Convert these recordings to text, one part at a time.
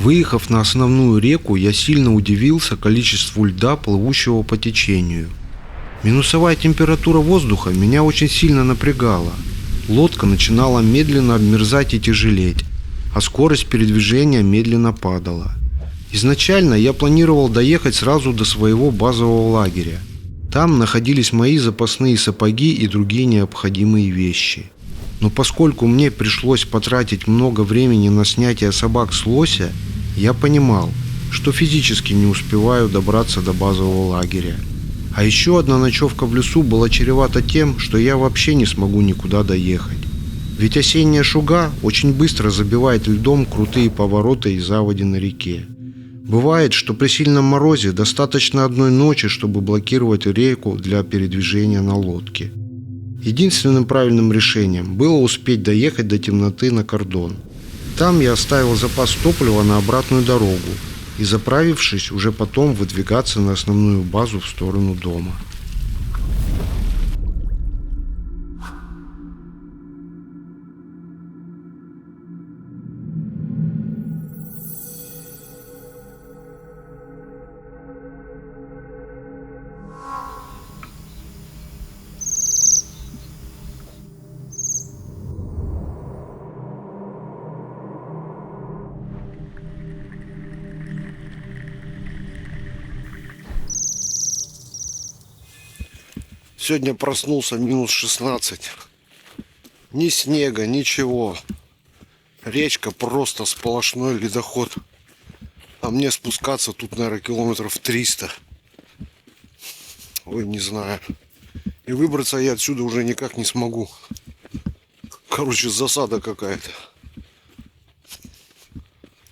Выехав на основную реку, я сильно удивился количеству льда, плывущего по течению. Минусовая температура воздуха меня очень сильно напрягала. Лодка начинала медленно обмерзать и тяжелеть, а скорость передвижения медленно падала. Изначально я планировал доехать сразу до своего базового лагеря. Там находились мои запасные сапоги и другие необходимые вещи. Но поскольку мне пришлось потратить много времени на снятие собак с лося, я понимал, что физически не успеваю добраться до базового лагеря. А еще одна ночевка в лесу была чревата тем, что я вообще не смогу никуда доехать. Ведь осенняя шуга очень быстро забивает льдом крутые повороты и заводи на реке. Бывает, что при сильном морозе достаточно одной ночи, чтобы блокировать реку для передвижения на лодке. Единственным правильным решением было успеть доехать до темноты на кордон. Там я оставил запас топлива на обратную дорогу и, заправившись, уже потом выдвигаться на основную базу в сторону дома. Сегодня проснулся минус 16. Ни снега, ничего. Речка просто сплошной ледоход. А мне спускаться тут, наверное, километров 300. Ой, не знаю. И выбраться я отсюда уже никак не смогу. Короче, засада какая-то.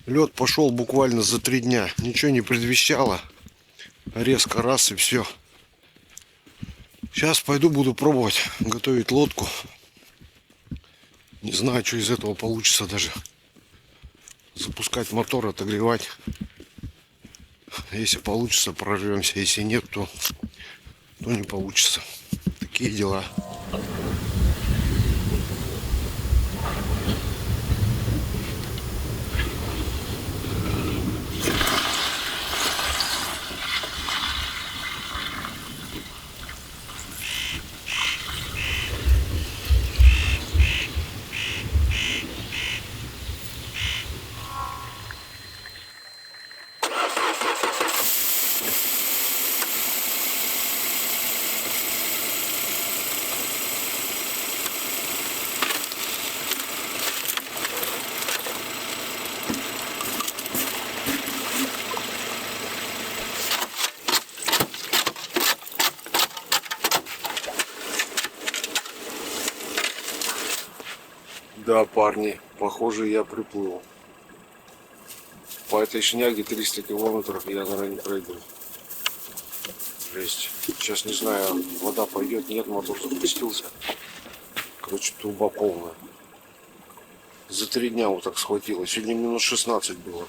Лед пошел буквально за 3 дня. Ничего не предвещало. Резко раз и все. Сейчас пойду буду пробовать готовить лодку. Не знаю, что из этого получится даже. Запускать мотор, отогревать. Если получится, прорвемся. Если нет, то не получится. Такие дела. Да, парни, похоже, я приплыл. По этой шняге 300 километров я, наверное, не пройду. Жесть. Сейчас не знаю, вода пойдет, нет, мотор запустился. Короче, труба полная. За 3 дня вот так схватило. Сегодня минус 16 было.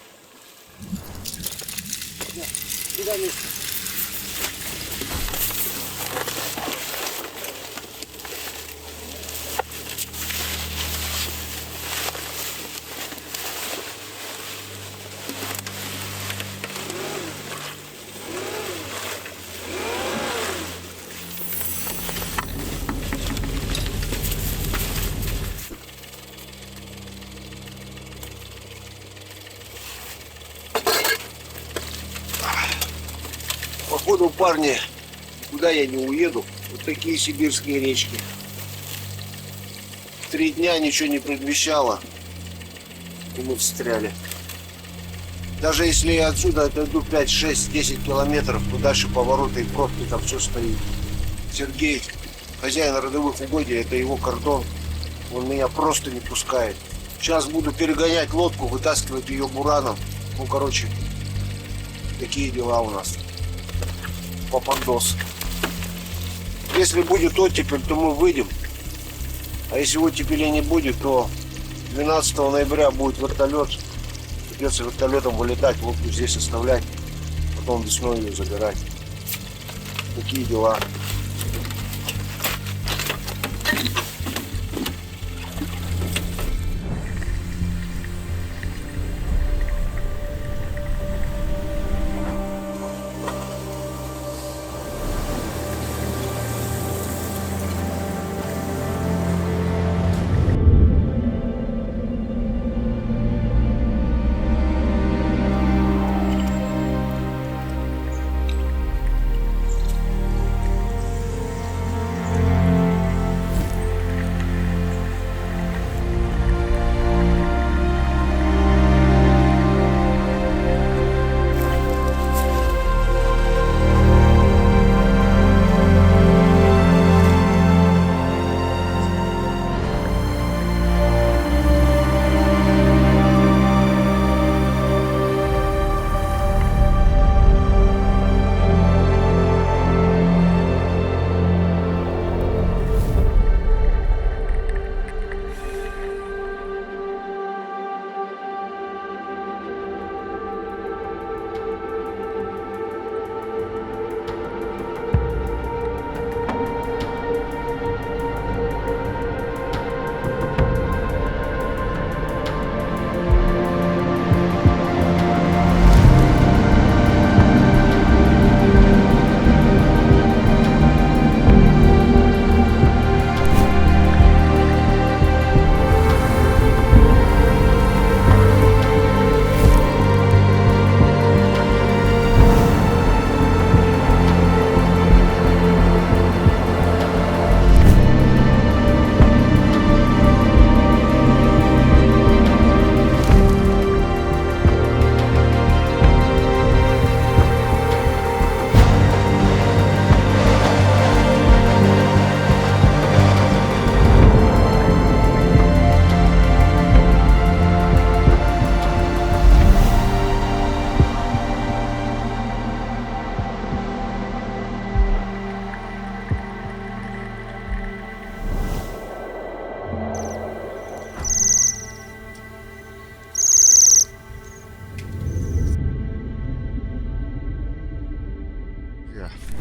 Походу, парни, куда я не уеду. Вот такие сибирские речки. 3 дня ничего не предвещало. И мы встряли. Даже если я отсюда отойду 5, 6, 10 километров, то дальше повороты и пробки, там все стоит. Сергей, хозяин родовых угодий, это его кордон. Он меня просто не пускает. Сейчас буду перегонять лодку, вытаскивать ее бураном. Ну, короче, такие дела у нас. Попандос. Если будет оттепель, то мы выйдем. А если оттепели не будет, то 12 ноября будет вертолет. Придется вертолетом вылетать, лодку здесь оставлять. Потом весной ее забирать. Такие дела.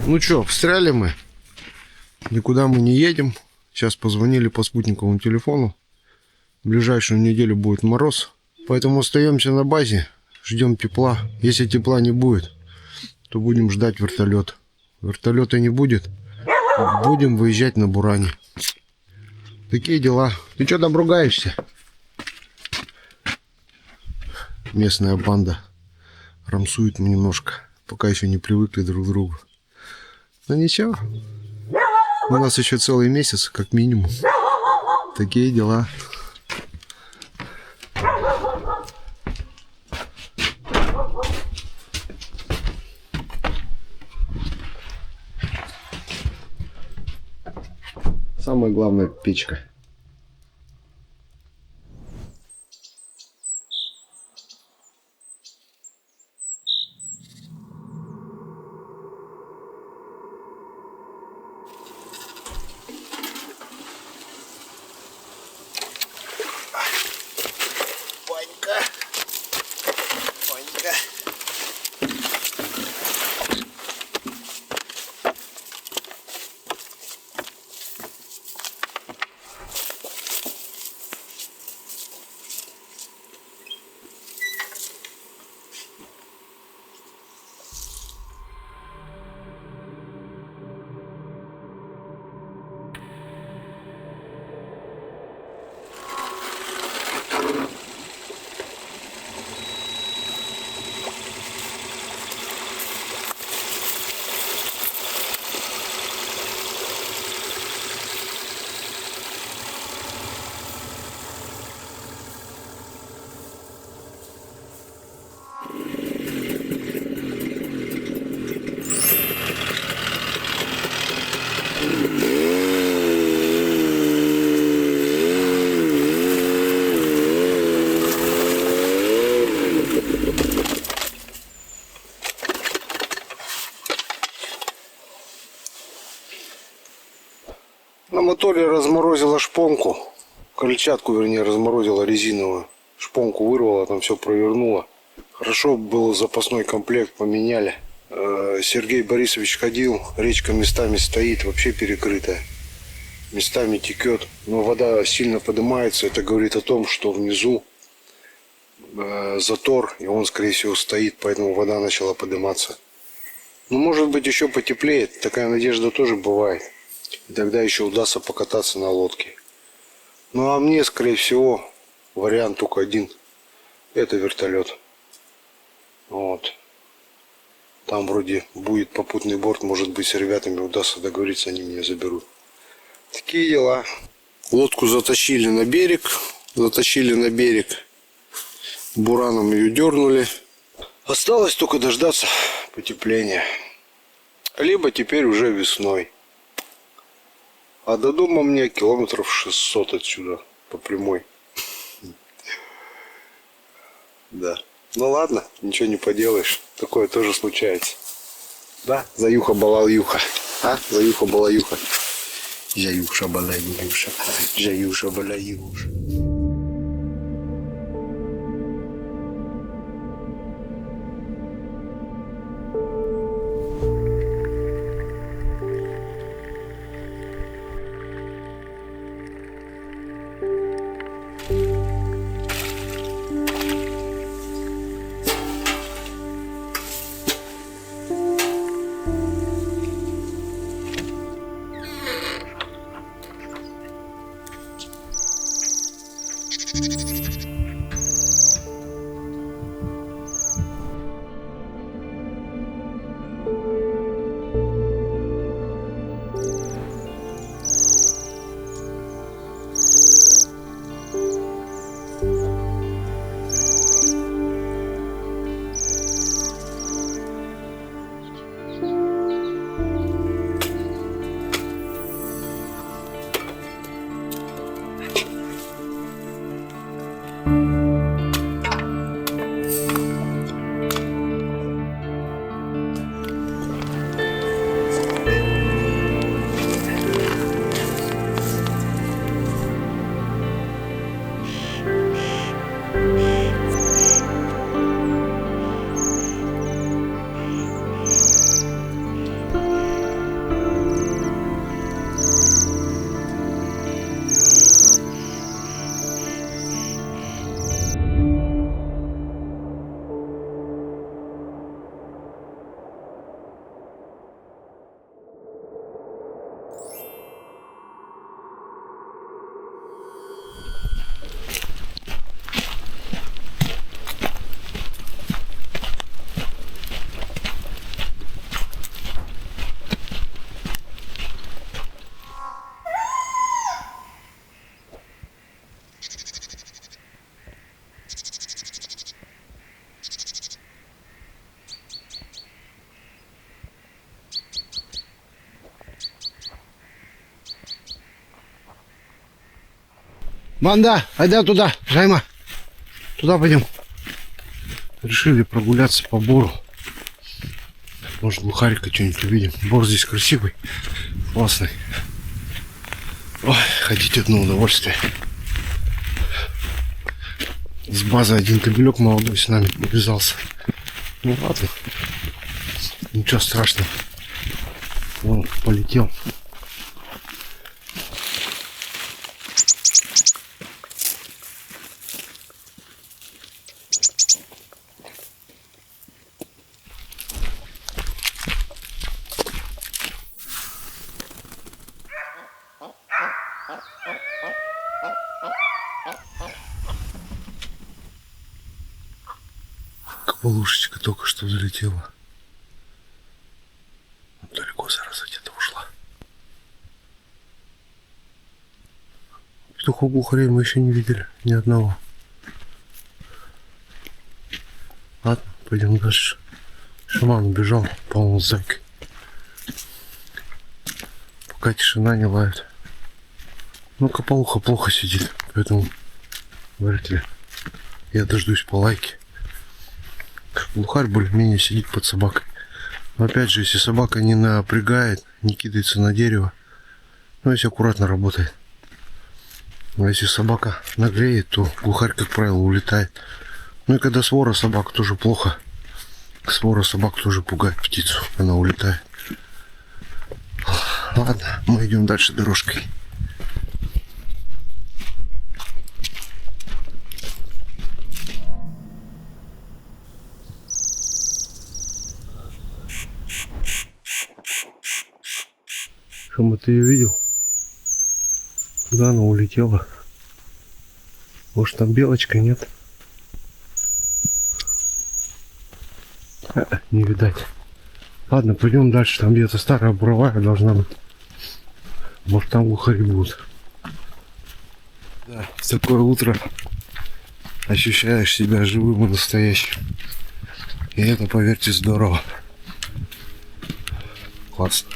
Ну что, встряли мы. Никуда мы не едем. Сейчас позвонили по спутниковому телефону. В ближайшую неделю будет мороз. Поэтому остаемся на базе. Ждем тепла. Если тепла не будет, то будем ждать вертолет. Вертолета не будет. Будем выезжать на Буране. Такие дела. Ты что там ругаешься? Местная банда рамсует немножко. Пока еще не привыкли друг к другу. Но ничего. У нас еще целый месяц, как минимум. Такие дела. Самое главное — печка. Ванька. Ванька. На моторе разморозила шпонку. Крыльчатку, вернее, разморозила резиновую. Шпонку вырвала, там все провернула. Хорошо был запасной комплект, поменяли. Сергей Борисович ходил, речка местами стоит, вообще перекрытая. Местами текет, но вода сильно поднимается. Это говорит о том, что внизу затор, и он, скорее всего, стоит, поэтому вода начала подниматься. Ну, может быть, еще потеплеет. Такая надежда тоже бывает. И тогда еще удастся покататься на лодке. Ну, а мне, скорее всего, вариант только один. Это вертолет. Вот. Там вроде будет попутный борт. Может быть, с ребятами удастся договориться, они меня заберут. Такие дела. Лодку затащили на берег. Бураном ее дернули. Осталось только дождаться потепления. Либо теперь уже весной. А до дома мне километров 600 отсюда по прямой. Да. Ну ладно, ничего не поделаешь. Такое тоже случается. Да? Заюха-балаюха. А? Заюха-балаюха. Заюша-балаюша. Заюша-балаюша. Банда, айда туда, Жайма. Туда пойдем. Решили прогуляться по бору. Может, глухарика что-нибудь увидим. Бор здесь красивый, классный. Ой, ходить одно удовольствие. С базы один кобелек молодой с нами увязался. Ну ладно, ничего страшного. Вон, полетел. Кабалушечка только что залетела. Далеко зараза где-то ушла. Петухов глухарей мы еще не видели, ни одного. Ладно, пойдем дальше. Шаман убежал, по-моему, с зайкой. Пока тишина не лает. Ну, копалуха плохо сидит, поэтому вряд ли я дождусь по лайке. Глухарь более-менее сидит под собакой. Но опять же, если собака не напрягает, не кидается на дерево, ну, если аккуратно работает. Но если собака наглеет, то глухарь, как правило, улетает. Ну и когда свора собак, тоже плохо. Свора собак тоже пугает птицу, она улетает. Ладно, мы идем дальше дорожкой. Шума, ты ее видел? Куда она улетела? Может, там белочка, нет? Не видать. Ладно, пойдем дальше. Там где-то старая буровая должна быть. Может, там глухари будут. Да, в такое утро ощущаешь себя живым и настоящим. И это, поверьте, здорово. Классно.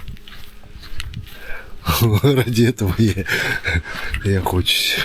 Ради этого я хочусь.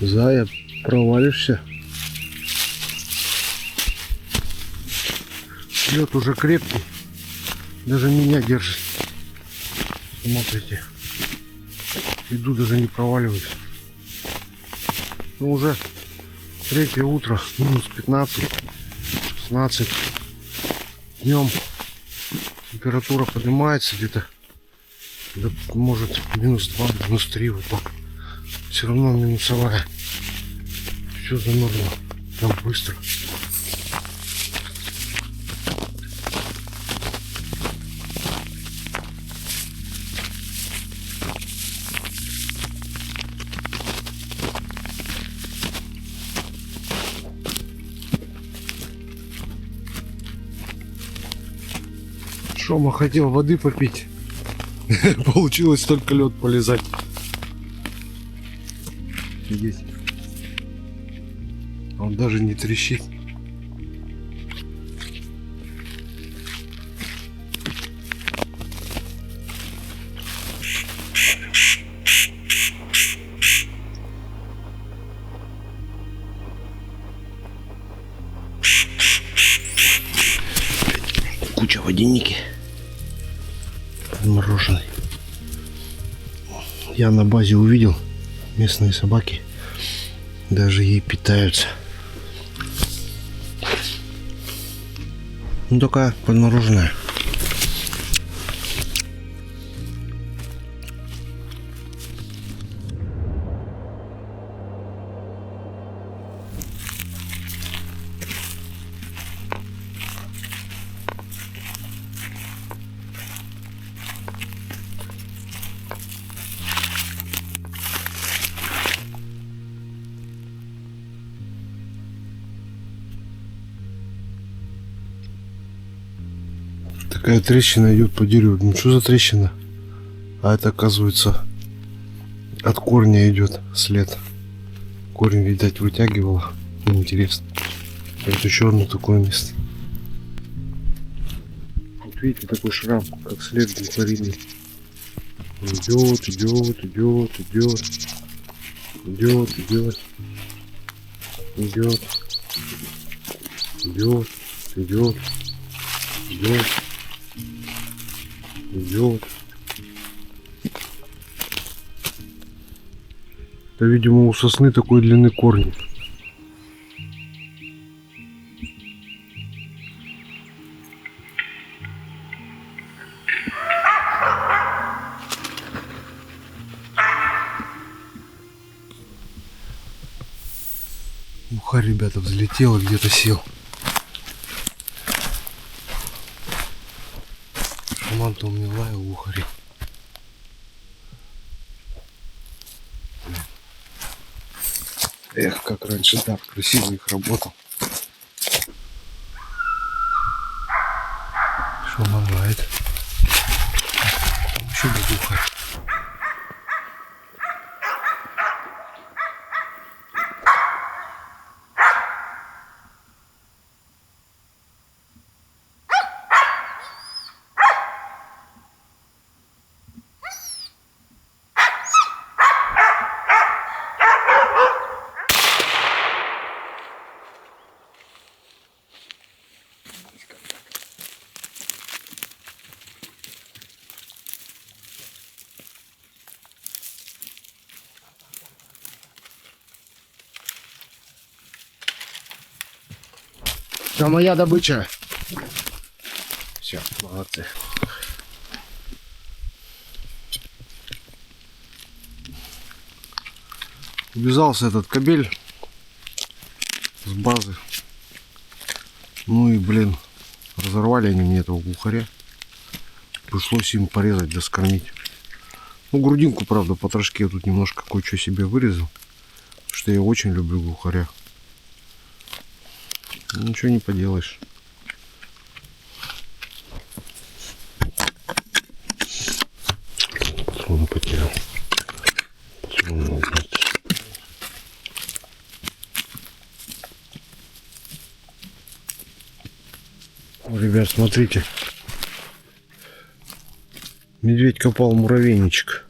Зая, провалишься. Лед уже крепкий. Даже меня держит. Смотрите. Иду, даже не проваливаюсь. Ну, уже третье утро. Минус 15, 16. Днем температура поднимается где-то. Да, может, минус 2, минус 3. Вот так. Все равно минусовая. Все замерзло. Там быстро. Шома хотел воды попить. Получилось только лед полезать. Есть. Он даже не трещит. Куча водяники. Мороженый. Я на базе увидел. Местные собаки даже ей питаются. Ну, такая подмороженная. Такая трещина идет по дереву. Ну что за трещина? А это, оказывается, от корня идет след. Корень, видать, вытягивало. Интересно. Это еще одно такое место. Вот видите, такой шрам, как след глухарины. Идет, идет, идет, идет. Идет, идет. Идет. Идет. Идет. Идет. Идет. Это, видимо, у сосны такой длины корни. Глухарь, ребята, взлетел и где-то сел. Шаман-то у меня лаял глухари. Эх, как раньше так красиво их работал. Шаман лает. Там еще был глухарь. Это моя добыча. Все, молодцы. Увязался этот кабель с базы. Ну и, блин, разорвали они мне этого глухаря. Пришлось им порезать да скормить. Ну, грудинку, правда, по трошке я тут немножко кое-что себе вырезал. Потому что я очень люблю глухаря. Ничего не поделаешь. Он потерял. О, ребят, смотрите. Медведь копал муравейничек.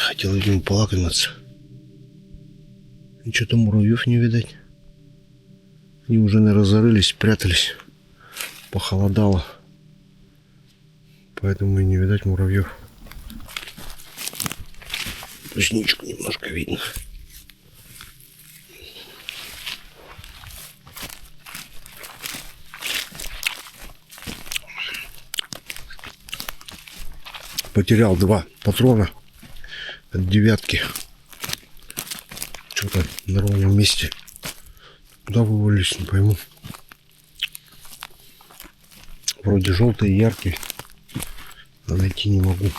Хотел, видимо, полакомиться. И что-то муравьев не видать. Они уже, наверное, зарылись, спрятались. Похолодало. Поэтому и не видать муравьев. Ресничку немножко видно. Потерял 2 патрона от 9. Что-то на ровном месте. Куда вывалились, не пойму. Вроде желтые, яркие. Но найти не могу.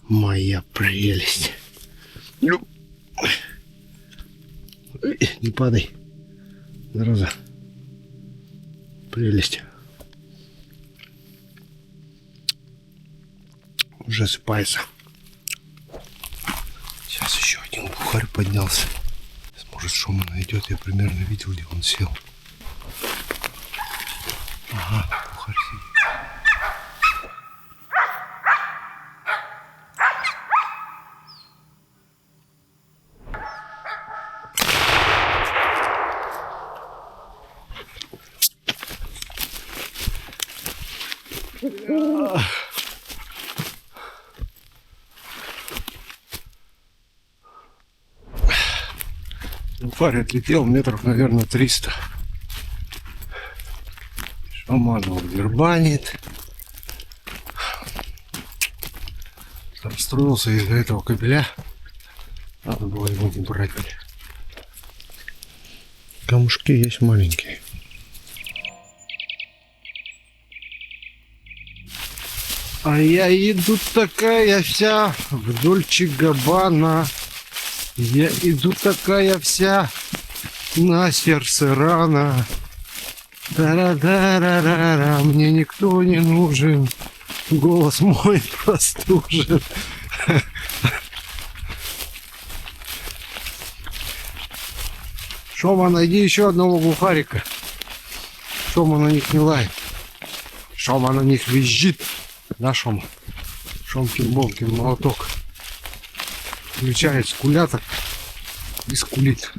Моя прелесть. Не падай. Зараза. Прелесть. Уже осыпается. Сейчас еще один глухарь поднялся. Может, шума найдет. Я примерно видел, где он сел. Ага, глухарь сидит. Глухарь отлетел метров, наверное, 300. Шаман его дербанит. Расстроился из-за этого кабеля. Надо было его не брать. Камушки есть маленькие. А я иду такая вся вдоль Чигабана. Я иду такая вся, на сердце рана. Тара-дара-ра-ра, мне никто не нужен. Голос мой простужен. Шома, найди еще одного глухарика. Шома на них не лает. Шома на них визжит. Да, Шома? Шомкин-бомкин, молоток. Включает скулятор и скулит.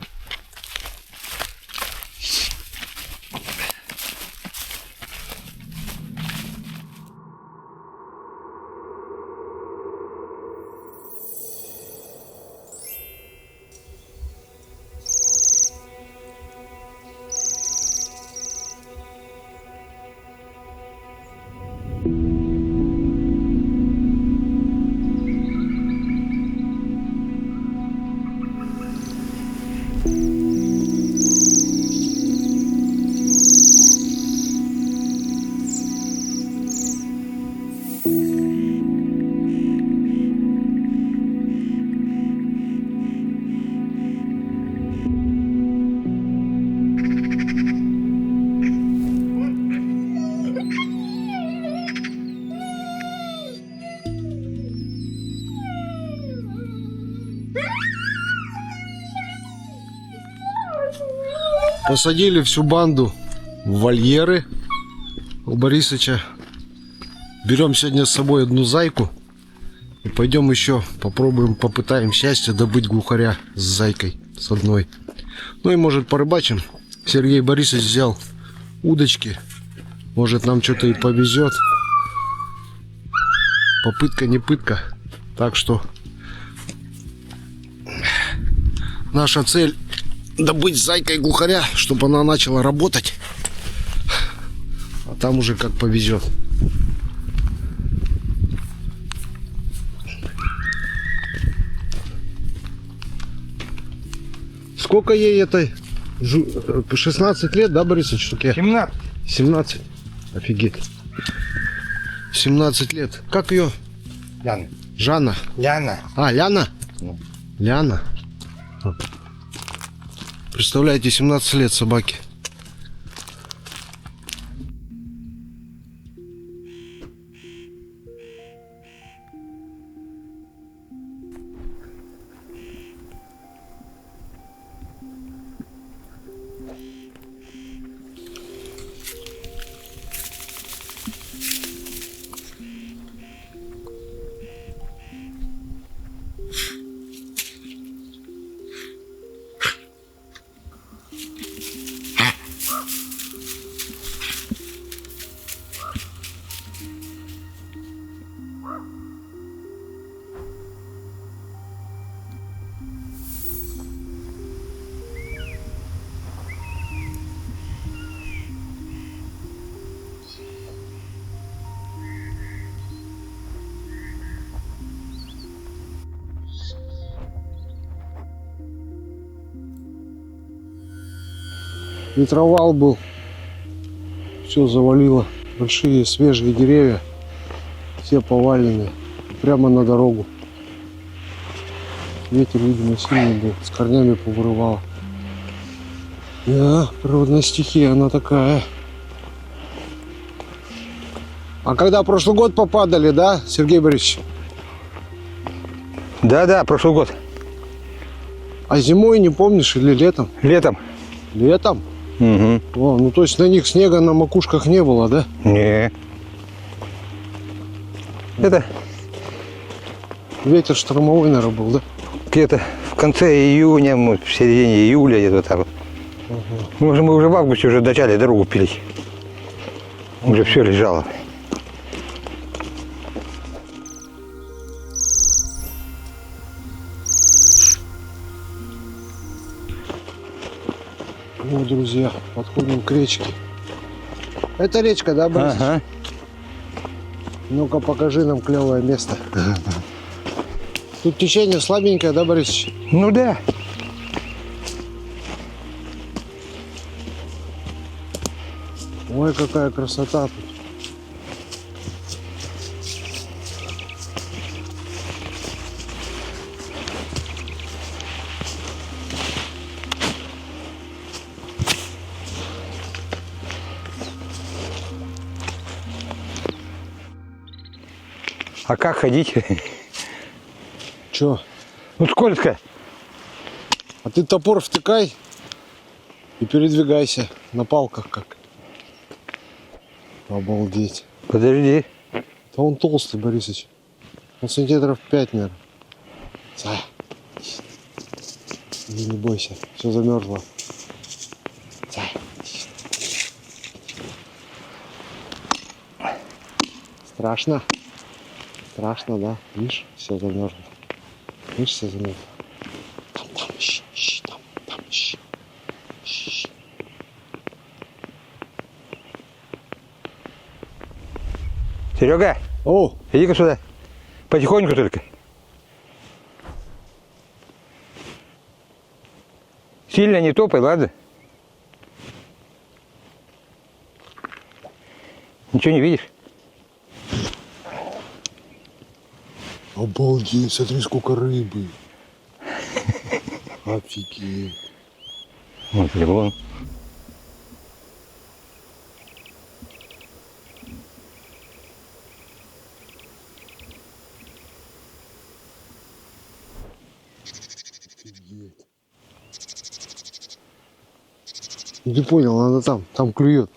Посадили всю банду в вольеры у Борисыча. Берем сегодня с собой одну зайку. И пойдем еще попытаем счастье добыть глухаря с зайкой, с одной. Ну и может порыбачим. Сергей Борисович взял удочки. Может нам что-то и повезет. Попытка не пытка. Так что наша цель добыть с зайкой глухаря, чтобы она начала работать. А там уже как повезет. Сколько ей этой? 16 лет, да, Борисович? 17. 17. Офигеть. 17 лет. Как ее? Яна. Жанна. Яна. А, Ляна? Ну. Ляна. Представляете, 17 лет собаке. Ветровал был, все завалило, большие свежие деревья, все поваленные, прямо на дорогу. Ветер, видимо, сильный был, с корнями повырывало. Да, природная стихия, она такая. А когда прошлый год попадали, да, Сергей Борисович? Да, прошлый год. А зимой не помнишь или летом? Летом. Летом? Угу. О, ну то есть на них снега на макушках не было, да? Не. Это Ветер штормовой, наверное, был, да? где-то в конце июня, в середине июля где-то так вот. Угу. Мы уже в августе уже начали дорогу пилить. Уже все лежало. Вот, друзья, подходим к речке. Это речка, да, Борис? Ага. Ну-ка, покажи нам клевое место. Тут течение слабенькое, да, Борис? Ну да. Ой, какая красота тут. А как ходить? Чё? Ну скользко. А ты топор втыкай и передвигайся на палках как. Обалдеть. Подожди. Да он толстый, Борисыч. Он сантиметров 5, наверное. Зая. Не бойся, все замерзло. Зая. Страшно? Страшно, да? Видишь, все замерзло. Видишь, все замерзло. Там, ищи, там, ищи. Ищи. Серега, О, иди-ка сюда. Потихоньку только. Сильно не топай, ладно? Ничего не видишь? обалдеть, смотри, сколько рыбы. Офигеть. Вот, легло. Ну, ты понял, она там клюет.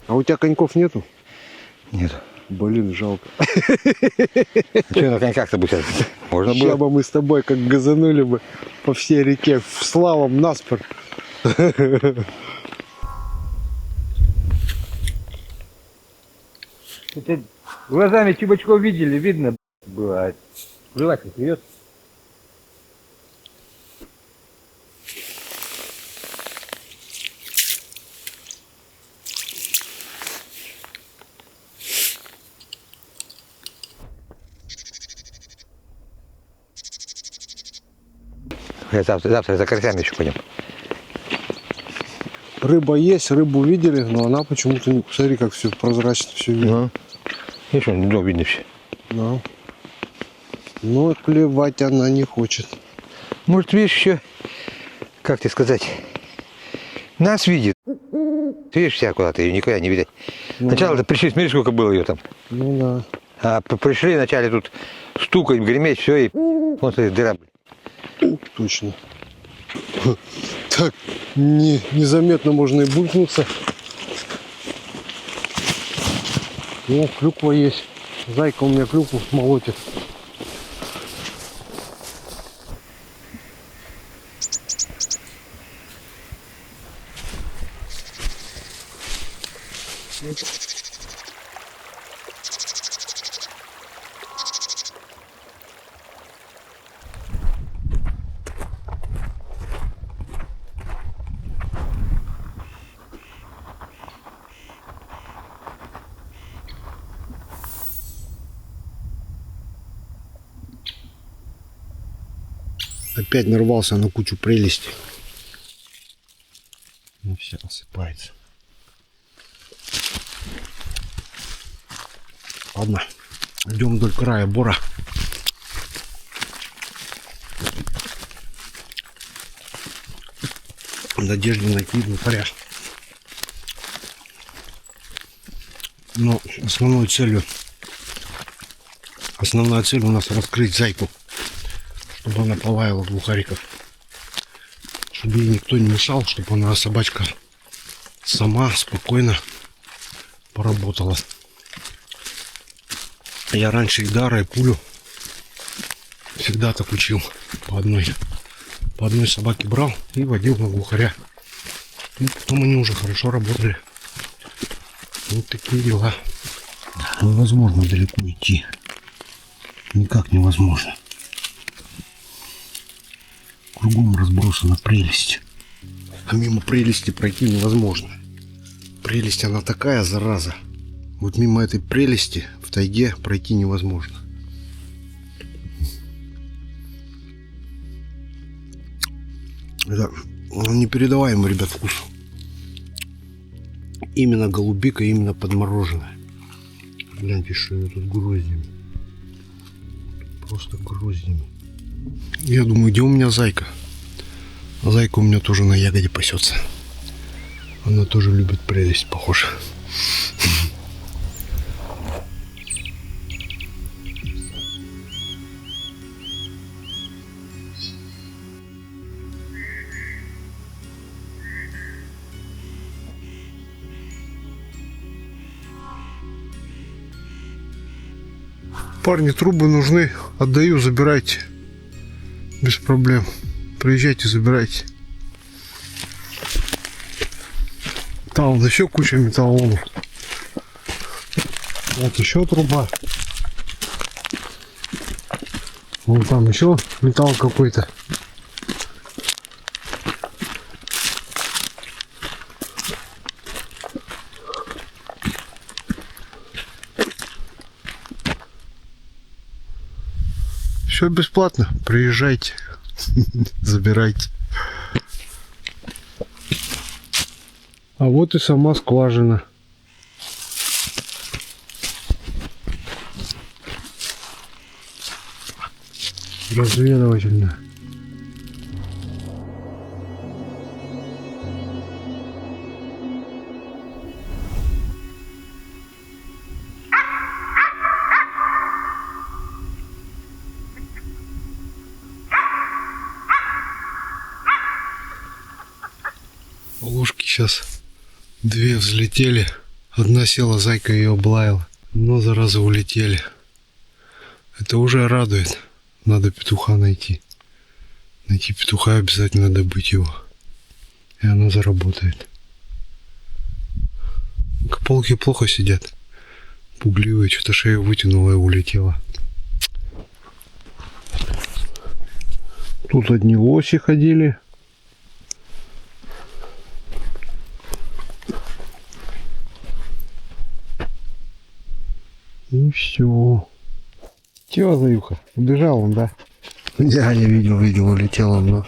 А у тебя коньков нету? Нет. Блин, жалко. Что на коньках-то будет? Можно Сейчас было. бы мы с тобой как газанули бы по всей реке в слалом наспор. Это глазами чебачков видели, видно было. Плевать не клюет. Завтра за карасями еще пойдем. Рыба есть, рыбу видели, но она почему-то не... Смотри, как все прозрачно, все видно. Видишь, он дом видно все. Да. Но клевать она не хочет. Может, видишь, еще, как тебе сказать, нас видит. Ты видишь, вся куда-то ее никуда не видать. Ну, Сначала-то пришли, смотри, сколько было ее там. Ну да. А пришли вначале тут стукать, греметь, все, и вот смотри, дыра. Точно. Так, незаметно можно и булькнуться. О, клюква есть. Зайка у меня клюкву молотит. Опять нарвался на кучу прелести. Ну все, осыпается. Ладно, идем вдоль края бора. В надежде найти глухаря. Но основная цель у нас раскрыть зайку, чтобы она полаяла глухариков, чтобы ей никто не мешал, чтобы она, собачка, сама спокойно поработала. Я раньше и Дара, и Пулю всегда так учил. По одной собаке брал и водил на глухаря. И потом они уже хорошо работали. Вот такие дела. Невозможно далеко идти. Никак невозможно. Кругом разбросана прелесть. А мимо прелести пройти невозможно. Прелесть она такая, зараза. Вот мимо этой прелести в тайге пройти невозможно. Это непередаваемый, ребят, вкус. Именно голубика, именно подмороженная. Гляньте, что ее тут гроздями. Просто гроздями. Я думаю, где у меня зайка? А зайка у меня тоже на ягоде пасется. Она тоже любит прелесть, похоже. Парни, трубы нужны. Отдаю, забирайте. Без проблем. Приезжайте, забирайте. Там еще куча металлоломов. Вот еще труба. Вон там еще металл какой-то. Все бесплатно. Приезжайте. Забирайте. А вот и сама скважина. Разведывательная. Ложки сейчас две взлетели. Одна села, зайка ее облаяла. Но зараза улетели. Это уже радует. Надо петуха найти. Найти петуха, обязательно добыть его. И она заработает. Полки плохо сидят. Пугливые. Что-то шею вытянула и улетела. Тут одни лоси ходили. И все. Чего, заюха? Убежал он, да? Я не видел, улетел он, но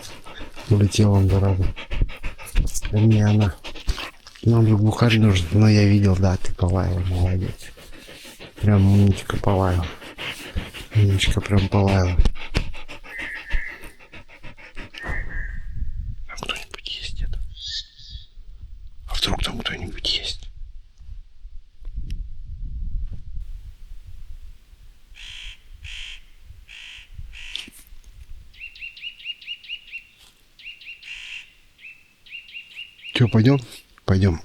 улетел он, зараза. Да не она. Нам же бухарь нужен, но я видел, да, ты полаял, молодец. Прям умничка полаял. Умничка прям полаяла. Там кто-нибудь есть где-то? А вдруг там кто-нибудь есть? Че, пойдем? Пойдем.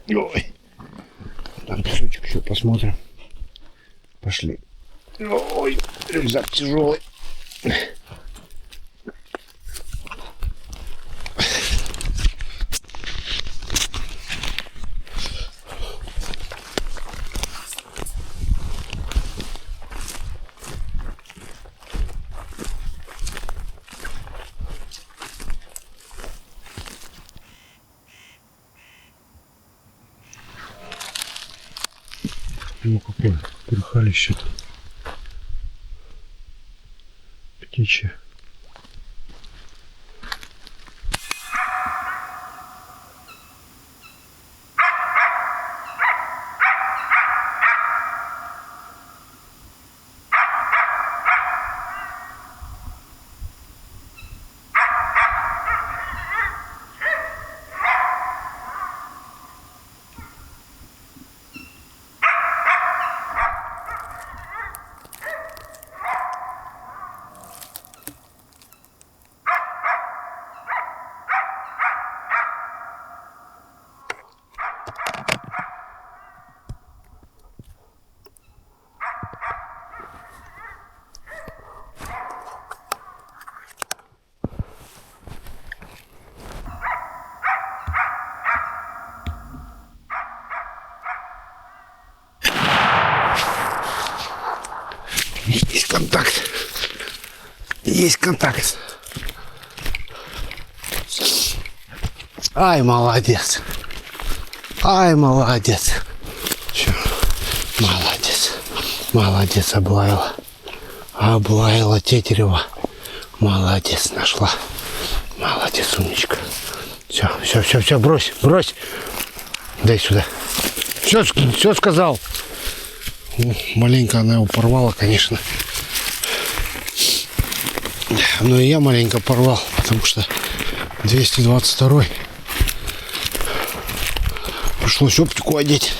Ой. Там песочек еще посмотрим. Пошли. Ой, рюкзак тяжелый. Ну какое перхалище-то. Птичье. Есть контакт. Есть контакт. Ай, молодец. Ай, молодец. Все. Молодец. Молодец, облаяла. Облаяла Тетерева. Молодец, нашла. Молодец, умничка. Все, брось. Дай сюда. Все сказал. Ну, маленько она его порвала, конечно. Но и я маленько порвал, потому что 222 пришлось оптику одеть.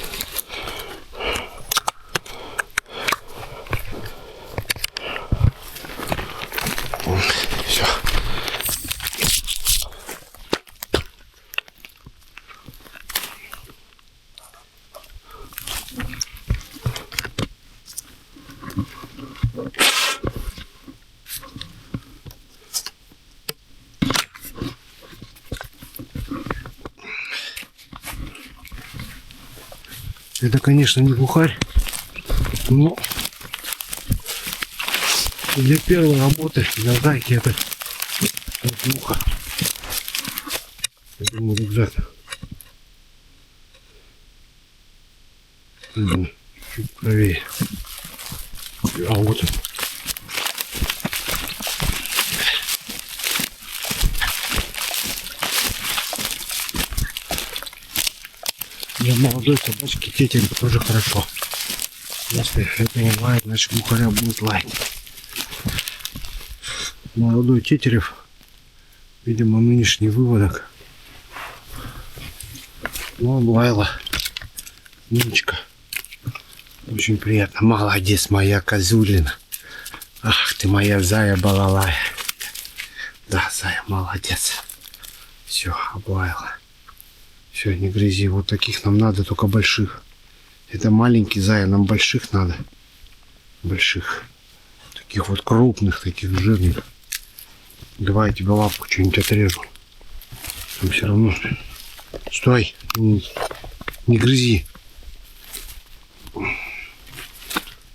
Все. Это, конечно, не глухарь, но для первой работы для зайки это неплохо. Я думаю, рюкзак. Чуть правее. А вот он. Для молодой собачки тетерев тоже хорошо. Если это не лает, значит глухаря будет лаять. Молодой тетерев, видимо, нынешний выводок. Ну, лаяла. Ниночка. Очень приятно. Молодец, моя козулина. Ах ты моя зая балалая. Да, зая, молодец. Все, облаяла. Все, не грызи. Вот таких нам надо, только больших. Это маленький зая, нам больших надо. Больших. Таких вот крупных, таких жирных. Давай я тебе лапку что-нибудь отрежу. Там все равно. Стой. Не грызи.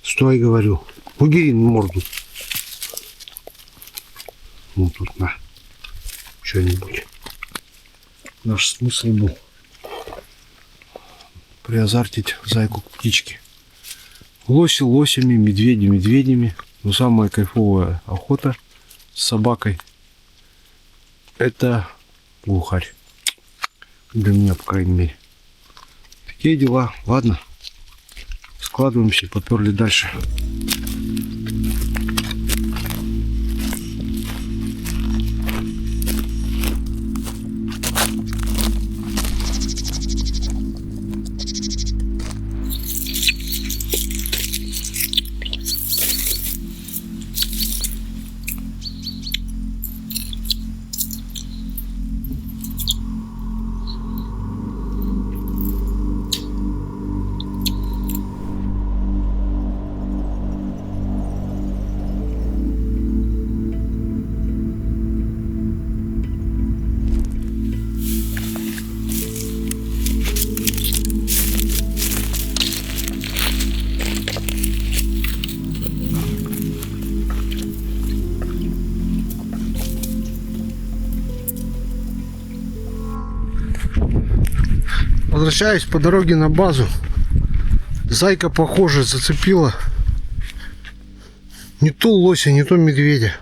Стой, говорю. Убери морду. Ну тут на. Что-нибудь. Наш смысл был приазартить зайку к птичке. Лоси лосями, медведи медведями. Но самая кайфовая охота с собакой — это глухарь. Для меня, по крайней мере. Такие дела. Ладно. Складываемся, поперли дальше. Возвращаюсь по дороге на базу. Зайка, похоже, зацепила не то лося, не то медведя.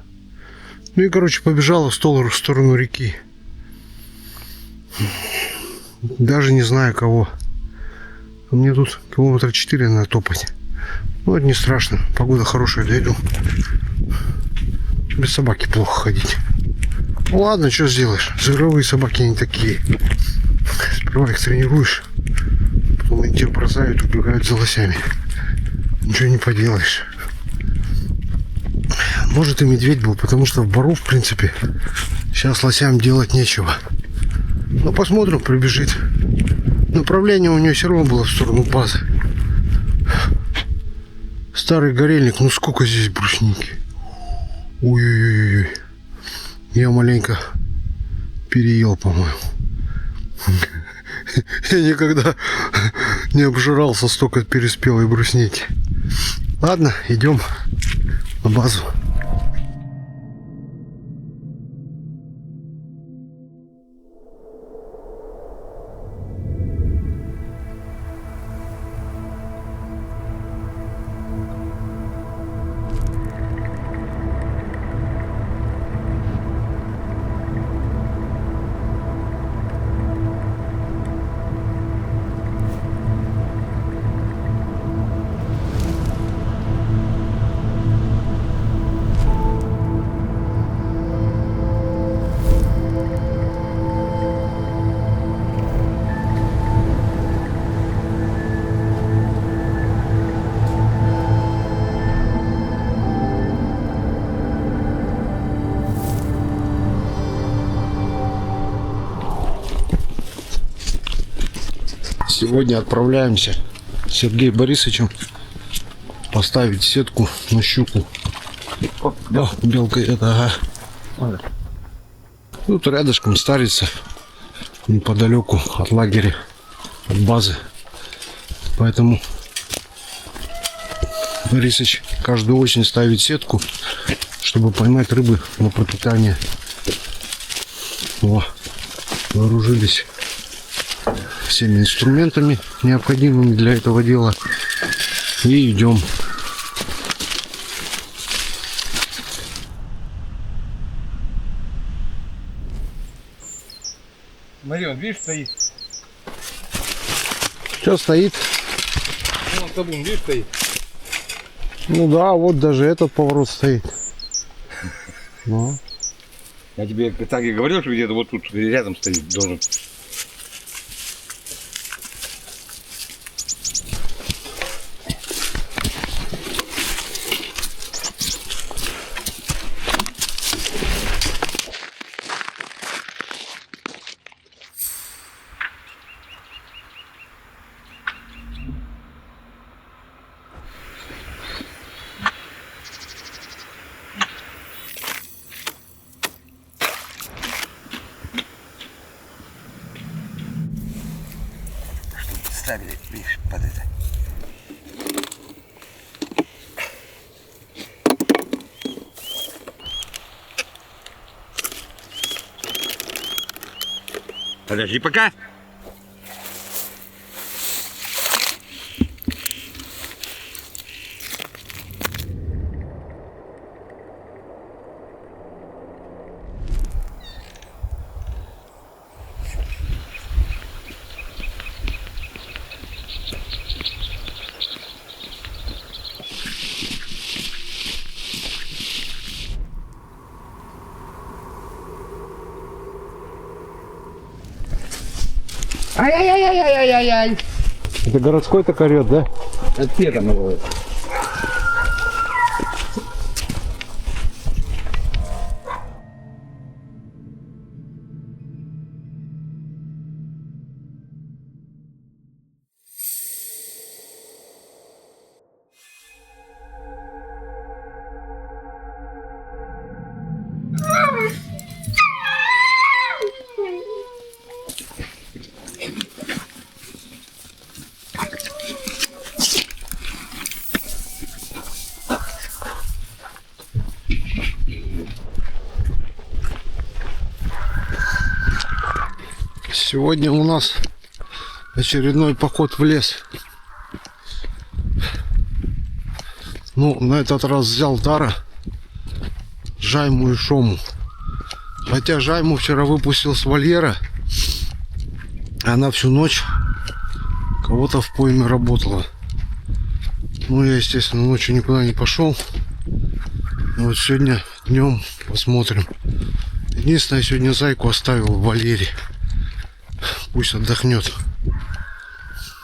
Ну и, короче, побежала в сторону реки. Даже не знаю кого. Мне тут километра 4 надо топать. Ну, это не страшно. Погода хорошая, дойду. Без собаки плохо ходить. Ну ладно, что сделаешь. Жировые собаки не такие. Сперва их тренируешь, потом они тебя бросают, убегают за лосями. Ничего не поделаешь. Может и медведь был, потому что в бару, в принципе, сейчас лосям делать нечего. Но посмотрим, прибежит. Направление у нее все равно было в сторону базы. Старый горельник, ну сколько здесь брусники. Ой-ой-ой. Я маленько переел, по-моему. Я никогда не обжирался столько переспелой брусники. Ладно, идем на базу. Сегодня отправляемся с Сергеем Борисовичем поставить сетку на щуку. О, белка это, ага. Тут рядышком Старица, неподалеку от лагеря, от базы. Поэтому Борисович каждую осень ставит сетку, чтобы поймать рыбы на пропитание. О, вооружились всеми инструментами, необходимыми для этого дела. И идем. Смотри, он, видишь, стоит. Что стоит? Вон табун, видишь, стоит. Ну да, вот даже этот поворот стоит. Ну. Я тебе так и говорил, что где-то вот тут рядом стоит, должен. Ставили, видишь, под это. Подожди пока. Ай-яй-яй-яй-яй-яй-яй. Это городской так орет, да? Это там его. Сегодня у нас очередной поход в лес. Ну, на этот раз взял Дара, Жайму и Шому. Хотя Жайму вчера выпустил с вольера. Она всю ночь кого-то в пойме работала. Ну, я, естественно, ночью никуда не пошел. И вот сегодня днем посмотрим. Единственное, я сегодня зайку оставил в вольере. Пусть отдохнет.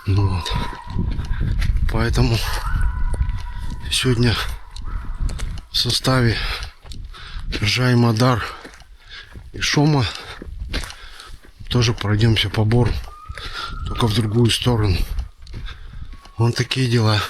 Ну вот. Поэтому сегодня в составе Жайма, Дар и Шома тоже пройдемся по бору, только в другую сторону. Вон такие дела.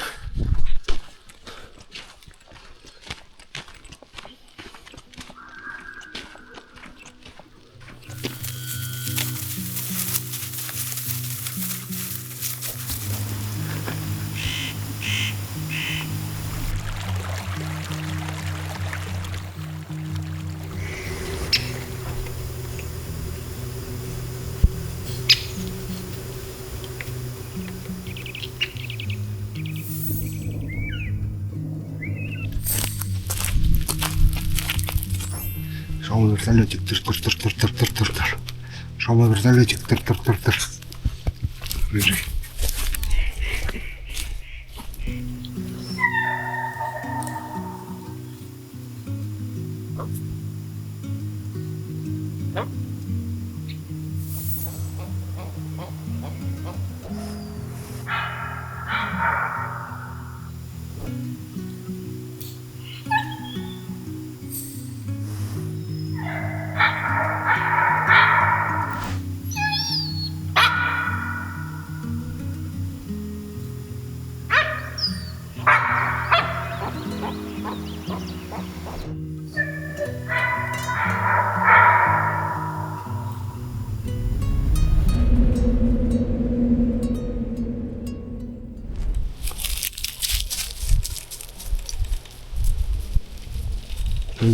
Шома вертолетик, тыр-тыр-тыр-тыр-тыр-тыр-тыр. Шома вертолетик, тыр-тыр-тыр-тыр. Рыжий.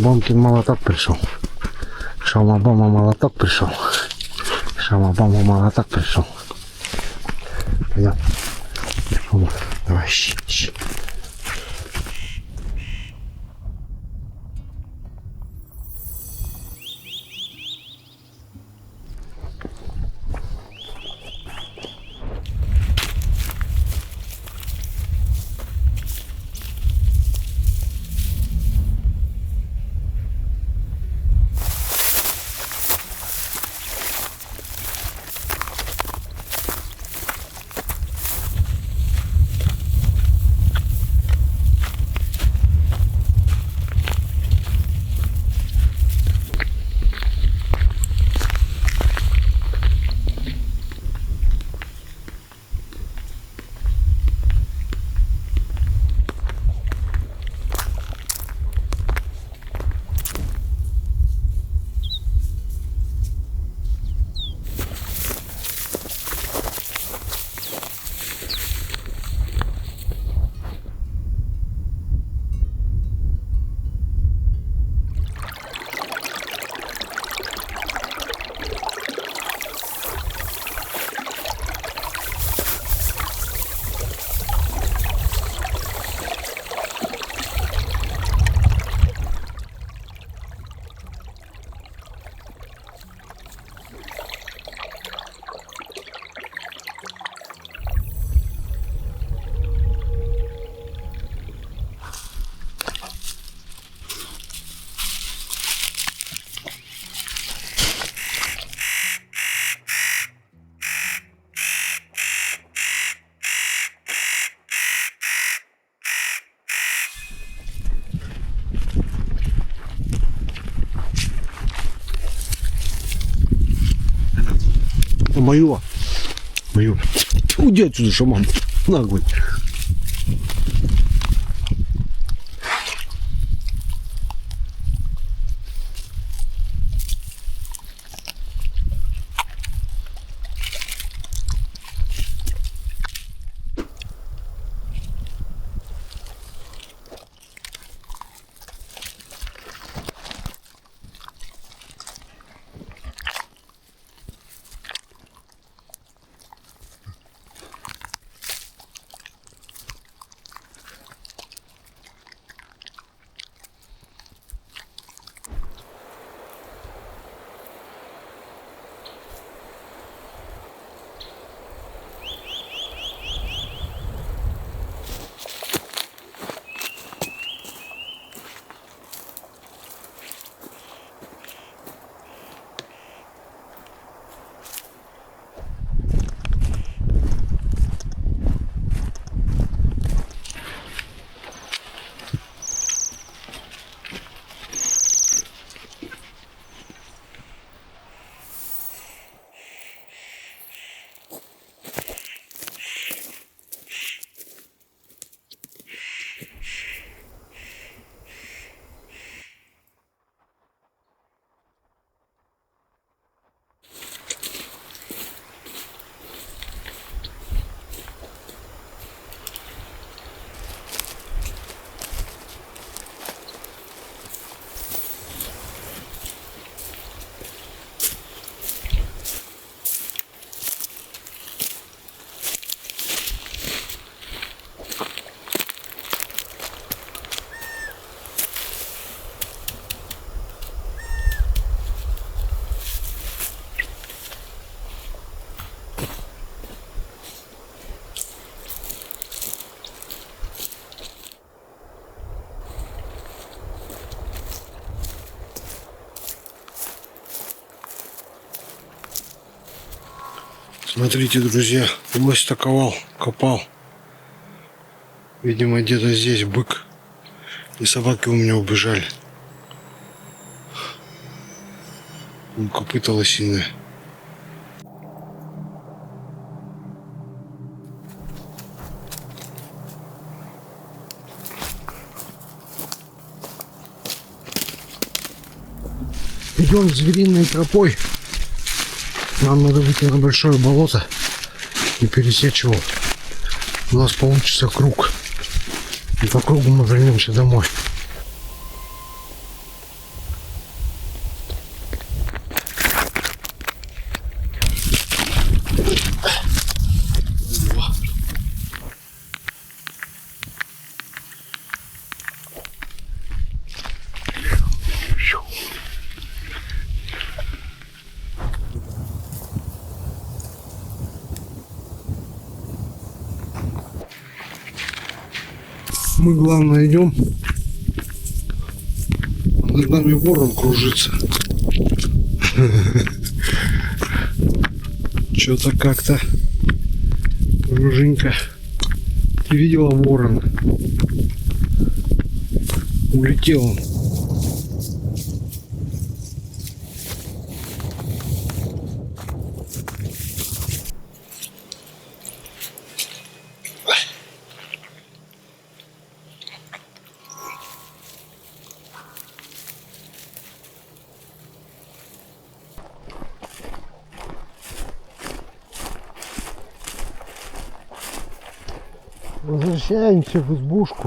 Бомкин молоток пришел. Шалма-бама молоток пришел. Шалма-бама молоток пришел. Пойдем. Давай, щи. Мою. Уйди отсюда, шаман. Наглый. Смотрите, друзья, лось таковал, копал. Видимо, где-то здесь бык. И собаки у меня убежали. Копыта лосиное. Идем звериной тропой. Нам надо выйти на большое болото и пересечь его. У нас получится круг. И по кругу мы вернемся домой. Мы, главное, идем. Над нами ворон кружится. Что-то как-то руженька. Ты видела ворона? Улетел он. Возвращаемся в избушку.